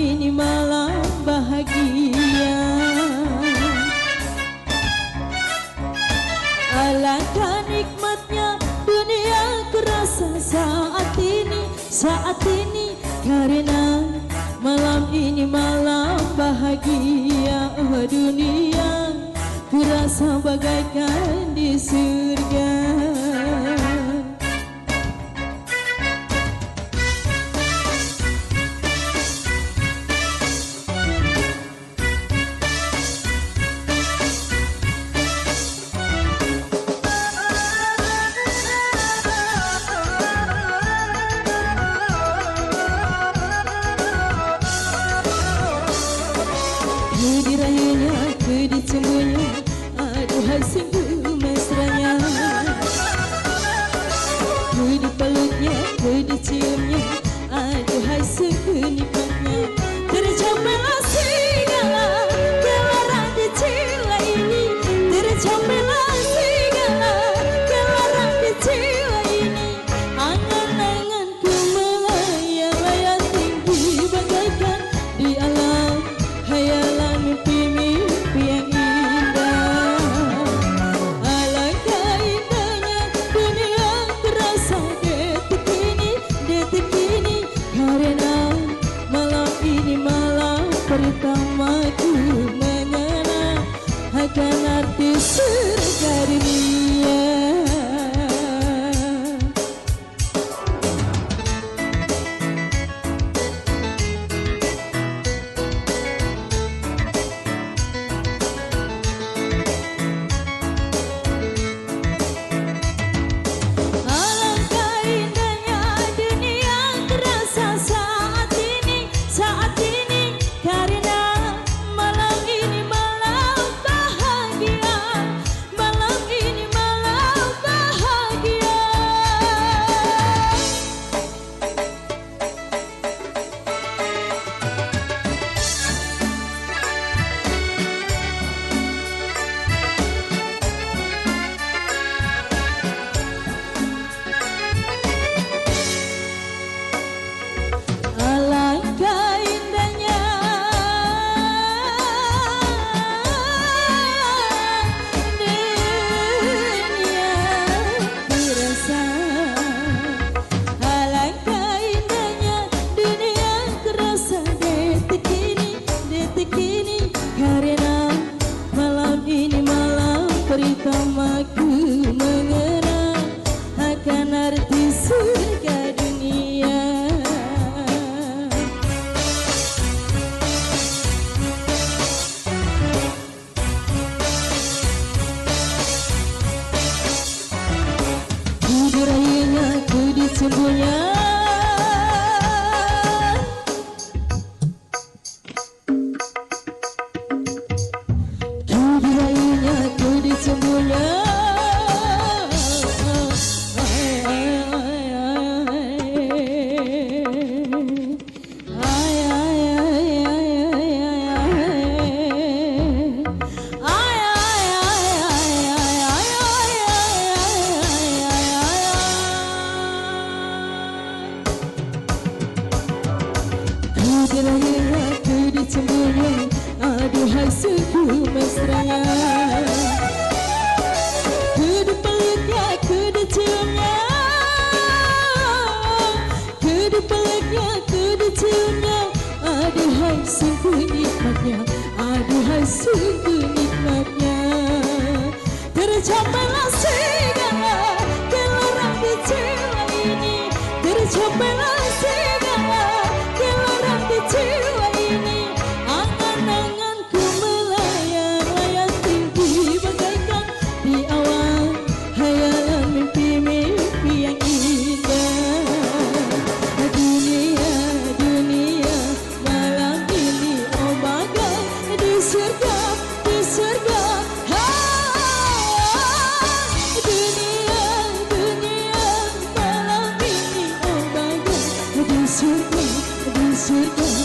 ini malam bahagia. Alangkah nikmatnya dunia kerasa saat ini karena malam ini malam bahagia. Oh dunia kurasa bagaikan di surga. Dirayunya, dicembunya, aduhai sungguh mesranya. Dipeluknya, diciumnya, aduhai sungguh nikmatnya. Tercapailah segala gelaran di jiwa ini. Tercapailah segala gelaran di jiwa ini. Angan-anganku melayang-layang tinggi bagaikan di alam hayalan mimpi-mimpi yang indah. Alangkah indahnya dunia terasa detik ini karena malam ini malam pertamaku mengenal akan arti surga dunia. Pertamaku mengenal akan arti surga dunia. Ku dirayunya, ku dicembunya, dicembunya. Dicembunya, aduhai sungguh mesranya. Dipeluknya, diciumnya, dipeluknya, diciumnya, aduhai sungguh nikmatnya, aduhai sungguh nikmatnya. Tercapailah segala gelaran di jiwa ini. Tercapailah segala gelaran di jiwa ini. Angan-anganku melayang-layang tinggi bagaikan di awan hayalan mimpi-mimpi yang indah. Dunia malam ini oh bagai di surga. Dunia malam ini oh bagai di surga.